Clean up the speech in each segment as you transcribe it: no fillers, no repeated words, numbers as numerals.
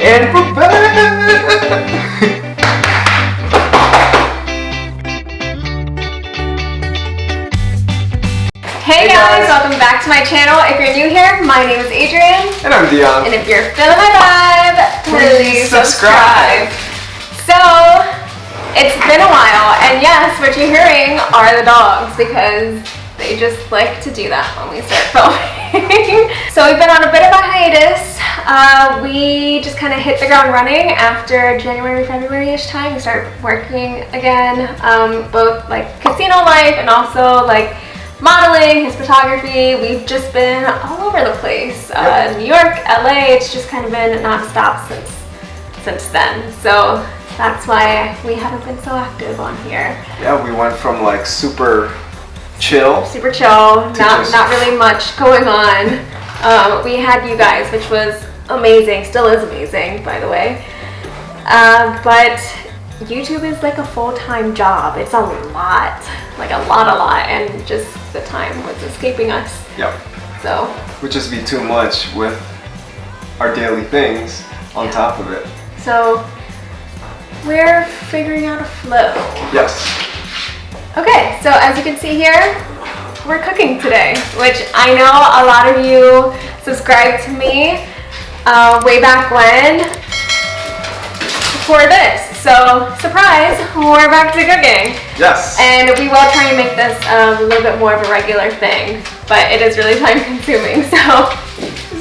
And we're back! Hey guys, welcome back to my channel. If you're new here, my name is Adrianne. And I'm Dion. And if you're feeling my vibe, please subscribe. So, it's been a while, and yes, what you're hearing are the dogs because they just like to do that when we start filming. So we've been on a bit of a hiatus. We just kind of hit the ground running after January, February-ish time. We started working again, both like casino life and also like modeling, his photography. We've just been all over the place. Yep. New York, LA, it's just kind of been non-stop since then. So that's why we haven't been so active on here. Yeah, we went from like super chill, not really much going on. We had you guys, which was amazing, still is amazing, by the way. But YouTube is like a full-time job. It's a lot, like a lot, and just the time was escaping us. Yep. So would just be too much with our daily things on top of it. So we're figuring out a flow. Yes. Okay, so as you can see here, we're cooking today, which I know a lot of you subscribed to me way back when for this. So, surprise, we're back to cooking. Yes. And we will try and make this a little bit more of a regular thing, but it is really time consuming, so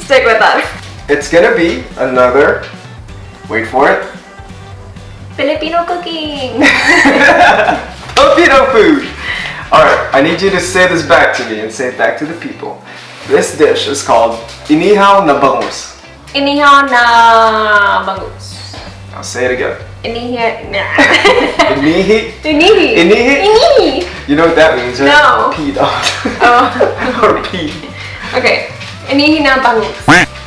stick with us. It's gonna be another, wait for it, Filipino cooking. Filipino food. Alright, I need you to say this back to me and say it back to the people. This dish is called INIHAW na bangus. INIHAW na bangus. I'll say it again. Inihi. Inihi? You know what that means, right? No. Peed off. Oh. Or pee. Okay. Inihi na bangus.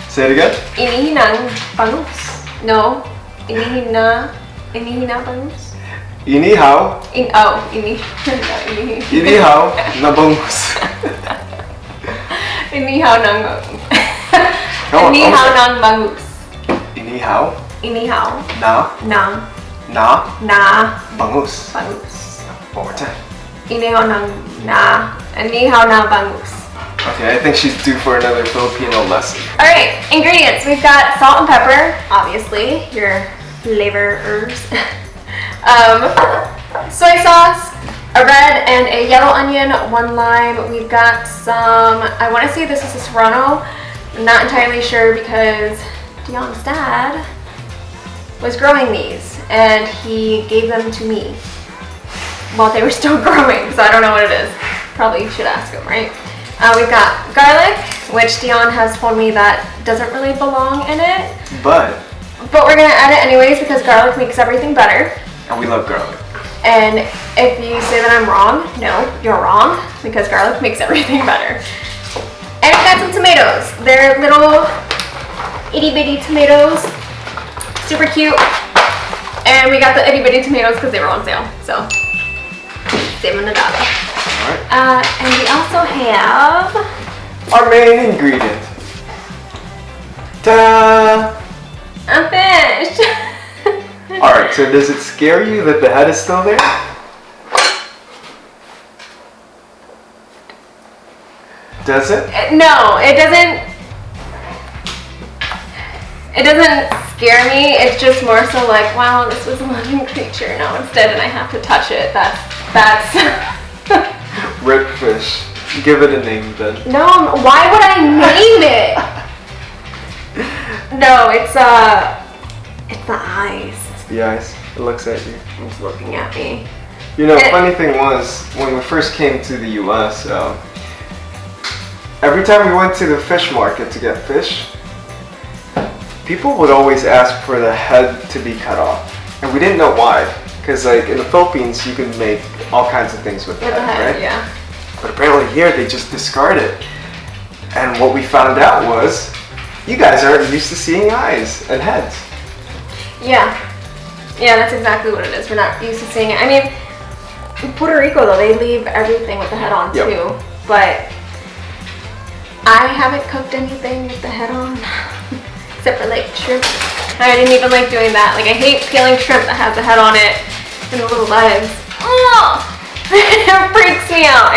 Say it again. Inihi ng bangus. No. Inihi na bangus. INIHAW. Inihi. INIHAW na bangus. Inihaw ng bangus. INIHAW Inihaw na bangus. Bangus. One more time. Inihaw na bangus. Okay, I think she's due for another Filipino lesson. Alright, ingredients. We've got salt and pepper, obviously, your flavorers. Soy sauce, a red and a yellow onion, 1 lime. We've got some, I want to say this is a serrano. I'm not entirely sure because Dion's dad was growing these and he gave them to me while they were still growing, so I don't know what it is. Probably should ask him, right? We've got garlic, which Dion has told me that doesn't really belong in it. But we're gonna add it anyways because garlic makes everything better. And we love garlic. And if you say that I'm wrong, no, you're wrong because garlic makes everything better. And we got some tomatoes. They're little itty bitty tomatoes, super cute. And we got the itty bitty tomatoes because they were on sale, so saving the dollar. Alright. And we also have our main ingredient. Ta-da! a fish. Alright, so does it scare you that the head is still there? Does it? No, it doesn't. It doesn't scare me. It's just more so like, wow, this was a living creature now instead, and I have to touch it. That's. Rip fish. Give it a name then. No, why would I name it? No, it's the eyes. It's the eyes. It looks at you. It's looking at me. You know, funny thing was, when we first came to the US, every time we went to the fish market to get fish, people would always ask for the head to be cut off. And we didn't know why. Because like in the Philippines, you can make all kinds of things with the head, right? Yeah. But apparently here, they just discard it. And what we found out was, you guys aren't used to seeing eyes and heads. Yeah. Yeah, that's exactly what it is. We're not used to seeing it. I mean, in Puerto Rico though, they leave everything with the head on too. But I haven't cooked anything with the head on, except for like shrimp I didn't even like doing that. Like I hate peeling shrimp that has a head on it and the little legs. Oh, it freaks me out.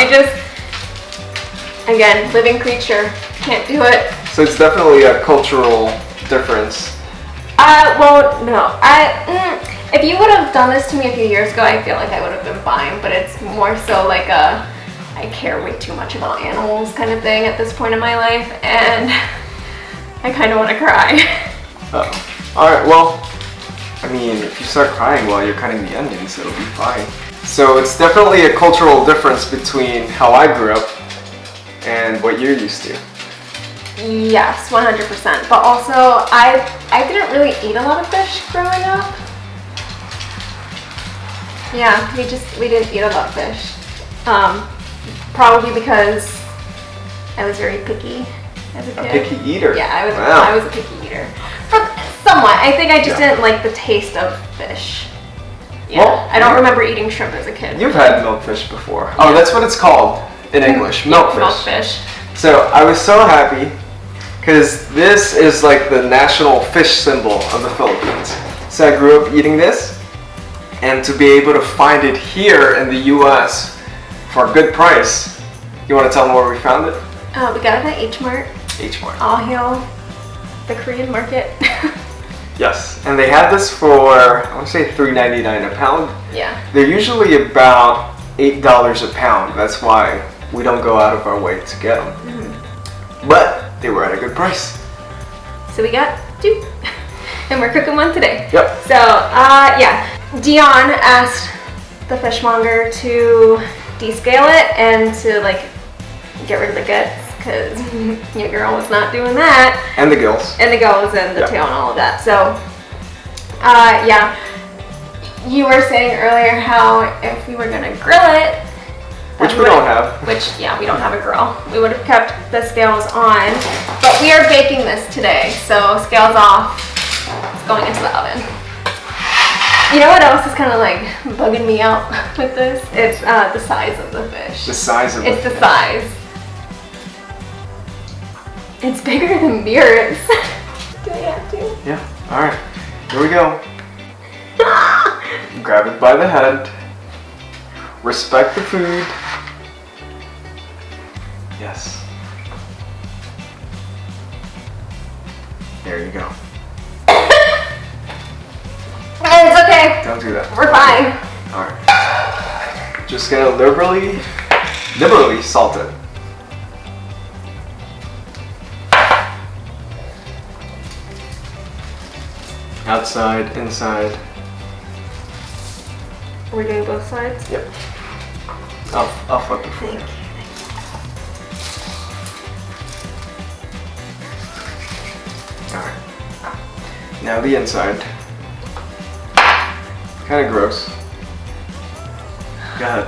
Again, living creature, can't do it. So it's definitely a cultural difference. Well, no. If you would have done this to me a few years ago, I feel like I would have been fine. But it's more so like I care way too much about animals kind of thing at this point in my life, and I kind of want to cry. All right. Well, I mean, if you start crying while you're cutting the onions, it'll be fine. So it's definitely a cultural difference between how I grew up and what you're used to. Yes, 100%. But also, I didn't really eat a lot of fish growing up. Yeah, we didn't eat a lot of fish. Probably because I was very picky as a kid. A picky eater. Yeah, Wow. I was a picky eater. Somewhat. I think I just didn't like the taste of fish. Yeah. Well, I don't remember eating shrimp as a kid. You've had milkfish before. Oh, that's what it's called in English, milkfish. Milkfish. So I was so happy because this is like the national fish symbol of the Philippines. So I grew up eating this, and to be able to find it here in the US for a good price. You want to tell them where we found it? We got it at H Mart. H Mart. All hail the Korean market. Yes, and they had this for, I want to say $3.99 a pound. Yeah. They're usually about $8 a pound. That's why we don't go out of our way to get them. Mm-hmm. But they were at a good price. So we got 2, and we're cooking 1 today. Yep. So, yeah, Dion asked the fishmonger to descale it and to like get rid of the guts, because your girl was not doing that. And the gills. And the gills and the tail and all of that. So, yeah, you were saying earlier how if we were gonna grill it, which we don't have. Which, yeah, we don't have a grill. We would have kept the scales on, but we are baking this today, so scales off. It's going into the oven. You know what else is kind of like bugging me out with this? It's the size of the fish. The size of the fish. It's the size. It's bigger than beers. Do I have to? Yeah. All right. Here we go. Grab it by the head. Respect the food. Yes. There you go. It's okay. Don't do that. We're fine. All right. Just gonna liberally salt it. Outside, inside. We're doing both sides? Yep. I'll flip it for you. Thank you. Alright. Now the inside. Kind of gross. Go ahead.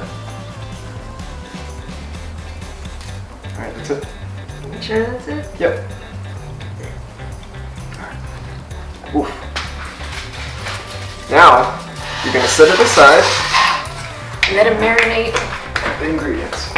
Alright, that's it. You sure that's it? Yep. Alright. Oof. Now, you're gonna set it aside. Let it marinate. The ingredients.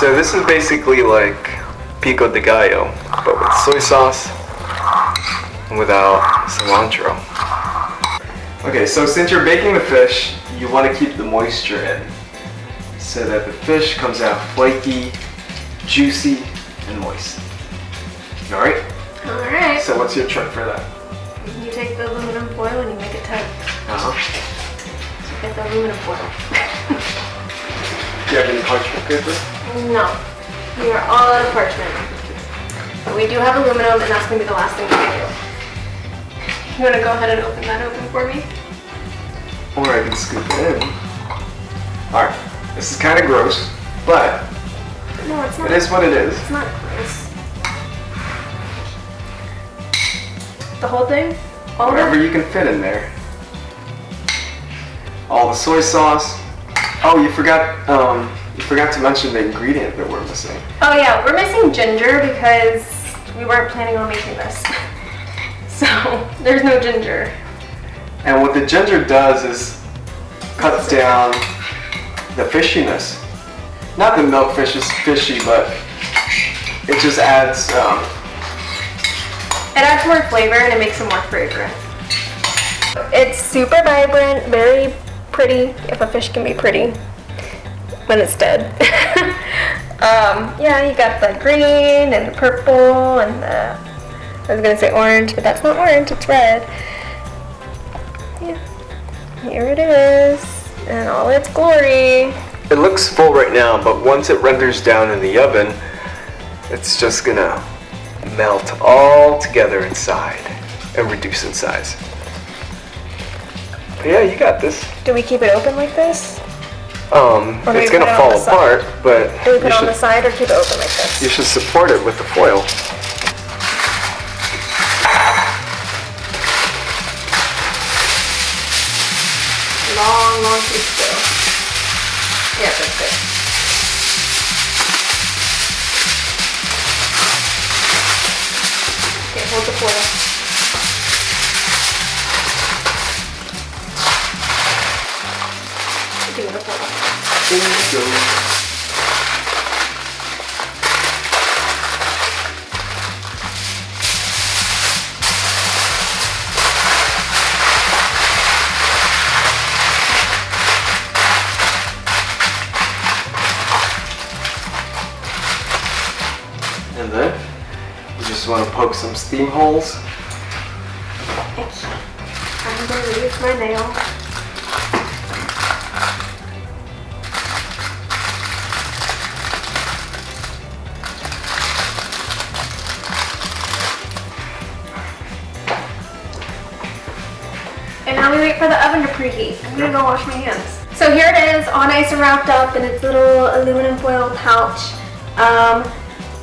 So this is basically like pico de gallo, but with soy sauce and without cilantro. Okay, so since you're baking the fish, you want to keep the moisture in so that the fish comes out flaky, juicy, and moist. All right. All right. So what's your trick for that? You take the aluminum foil and you make it tight. Uh-huh. So get the aluminum foil. Do you have any parchment paper? No. We are all out of parchment. But we do have aluminum, and that's going to be the last thing we do. You want to go ahead and open that open for me? Or I can scoop it in. Alright, this is kind of gross, but No, it's not. it is what it is. It's not gross. The whole thing? All of Whatever it? you can fit in there. All the soy sauce. Oh, you forgot to mention the ingredient that we're missing. Oh yeah, we're missing ginger because we weren't planning on making this. So, there's no ginger. And what the ginger does is cut down the fishiness. Not the milk fish is fishy, but it just adds It adds more flavor and it makes it more fragrant. It's super vibrant, very pretty, if a fish can be pretty when it's dead. Yeah, you got the green and the purple and the, I was gonna say orange, but that's not orange, it's red. Yeah, here it is, in all its glory. It looks full right now, but once it renders down in the oven, it's just gonna melt all together inside and reduce in size. But yeah, you got this. Do we keep it open like this? Or do we It's put gonna it on fall the side? apart, but Do we put it on the side or keep it open like you this? should support it with the foil. Long piece still. Yeah, that's good. Okay, hold the foil. Give me the foil. There you go. And then you just want to poke some steam holes. I'm going to use my nail. And now we wait for the oven to preheat. I'm gonna go wash my hands. So here it is, all nice and wrapped up in its little aluminum foil pouch.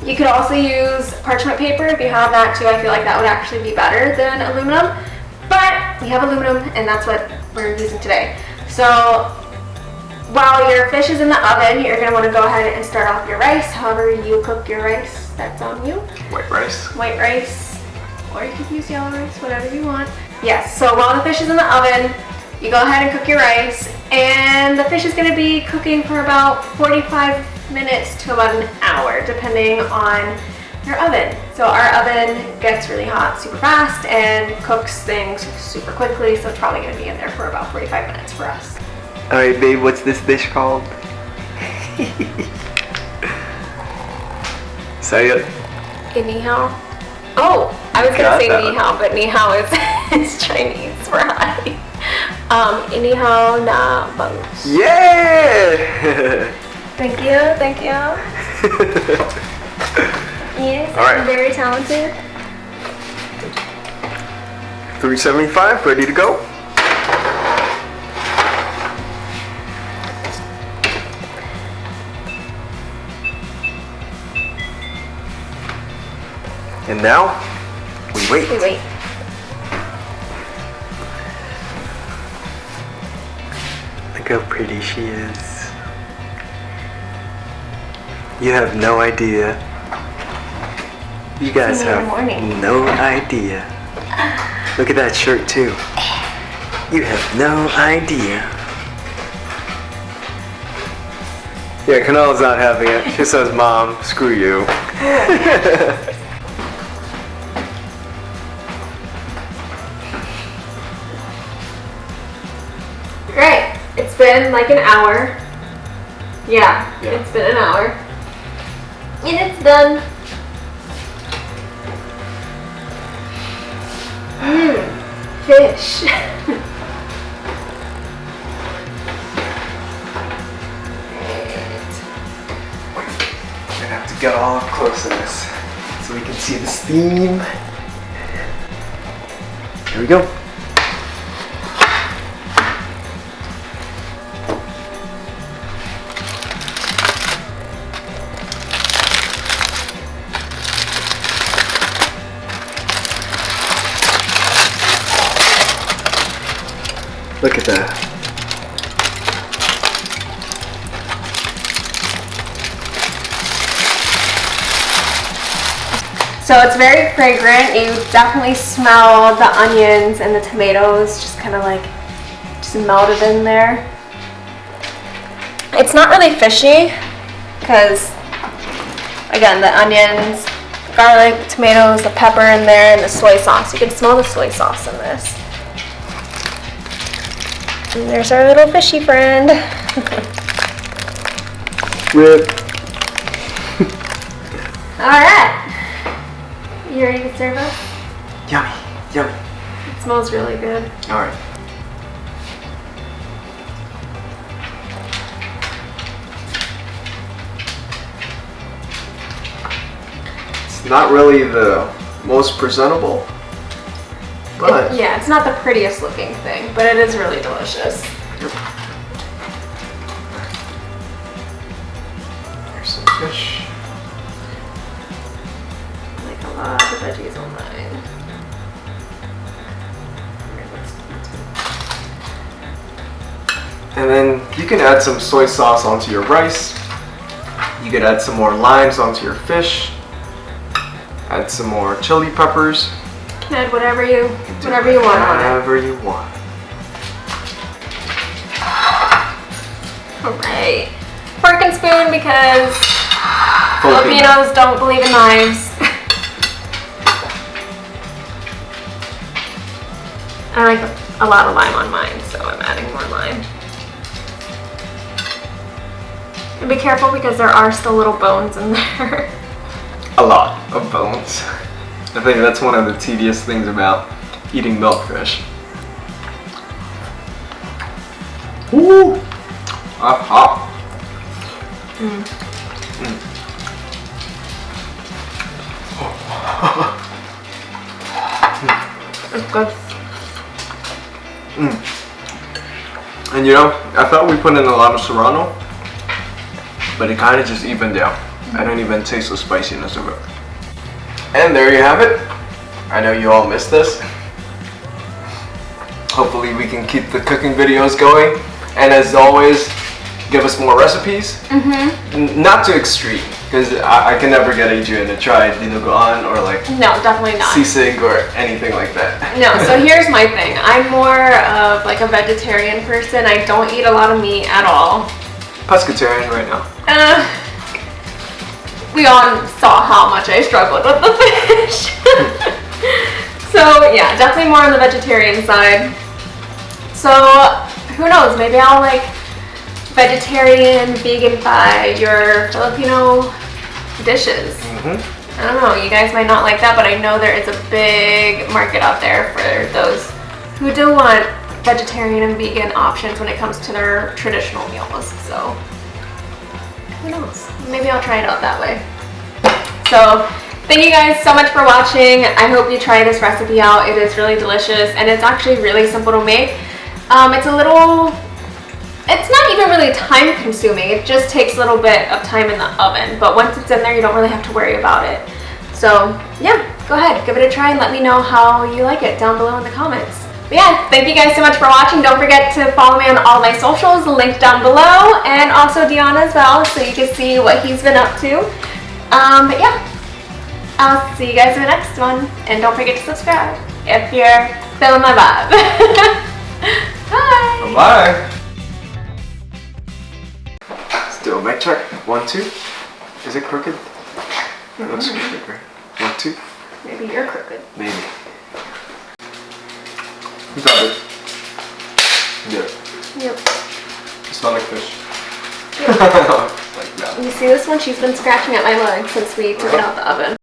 You could also use parchment paper if you have that too. I feel like that would actually be better than aluminum. But we have aluminum and that's what we're using today. So while your fish is in the oven, you're gonna wanna go ahead and start off your rice. However you cook your rice, that's on you. White rice. White rice, or you could use yellow rice, whatever you want. Yes, so while the fish is in the oven, you go ahead and cook your rice, and the fish is gonna be cooking for about 45 minutes to about an hour, depending on your oven. So our oven gets really hot super fast and cooks things super quickly, so it's probably gonna be in there for about 45 minutes for us. Alright babe, what's this dish called? Say it. INIHAW. Oh, I was gonna Got say that. ni hao, but ni hao is Chinese for hi. INIHAW na bangus. Yeah! Thank you, thank you. Yes, All right. I'm very talented. 375, ready to go? And now, we wait. We wait. Look how pretty she is. You have no idea. You guys It's in the have morning. no idea. Look at that shirt too. You have no idea. Yeah, Kanala's not having it. She says, Mom, screw you. Great. It's been like an hour. Yeah, Yeah. it's been an hour. And it's done. fish. We're gonna have to get all up close to this so we can see the steam. Here we go. Look at that. So it's very fragrant. You definitely smell the onions and the tomatoes just kind of like just melted in there. It's not really fishy because, again, the onions, garlic, tomatoes, the pepper in there, and the soy sauce. You can smell the soy sauce in this. And there's our little fishy friend. Rip. Alright. You ready to serve us? Yummy, yummy. It smells really good. Alright. It's not really the most presentable, but Yeah, it's not the prettiest looking thing, but it is really delicious. There's some fish. Like a lot of veggies on mine. And then you can add some soy sauce onto your rice. You could add some more limes onto your fish. Add some more chili peppers. You can add whatever you want on it. Whatever you want. Alright. Fork and spoon because Filipino. Filipinos don't believe in knives. I like a lot of lime on mine, so I'm adding more lime. And be careful because there are still little bones in there. A lot of bones. I think that's one of the tedious things about eating milkfish. Woo! Hot. It's good. And you know, I thought we put in a lot of serrano, but it kind of just evened out. I don't even taste the spiciness of it. And there you have it. I know you all missed this. Hopefully we can keep the cooking videos going. And as always, give us more recipes. Not too extreme, because I can never get Adrianne to try dinuguan or like No, definitely not. sisig or anything like that. No, so here's my thing. I'm more of like a vegetarian person. I don't eat a lot of meat at all. Pescatarian right now. We all saw how much I struggled with the fish. So yeah, definitely more on the vegetarian side. So who knows, maybe I'll like vegetarian, vegan-fy your Filipino dishes. I don't know, you guys might not like that, but I know there is a big market out there for those who do want vegetarian and vegan options when it comes to their traditional meals. So who knows? Maybe I'll try it out that way. So thank you guys so much for watching. I hope you try this recipe out. It is really delicious and it's actually really simple to make. It's not even really time consuming. It just takes a little bit of time in the oven. But once it's in there, you don't really have to worry about it. So yeah, go ahead, give it a try and let me know how you like it down below in the comments. But yeah, thank you guys so much for watching. Don't forget to follow me on all my socials, linked down below, and also Dion as well, so you can see what he's been up to. But yeah, I'll see you guys in the next one, and don't forget to subscribe if you're feeling my vibe. Bye. Bye. Let's do a mic check. 1, 2. Is it crooked? It looks crooked, right? 1, 2. Maybe you're crooked. Maybe. Is that good? Yeah. Yep. It smells like fish. Yep. Like that. You see this one? She's been scratching at my leg since we took it out the oven.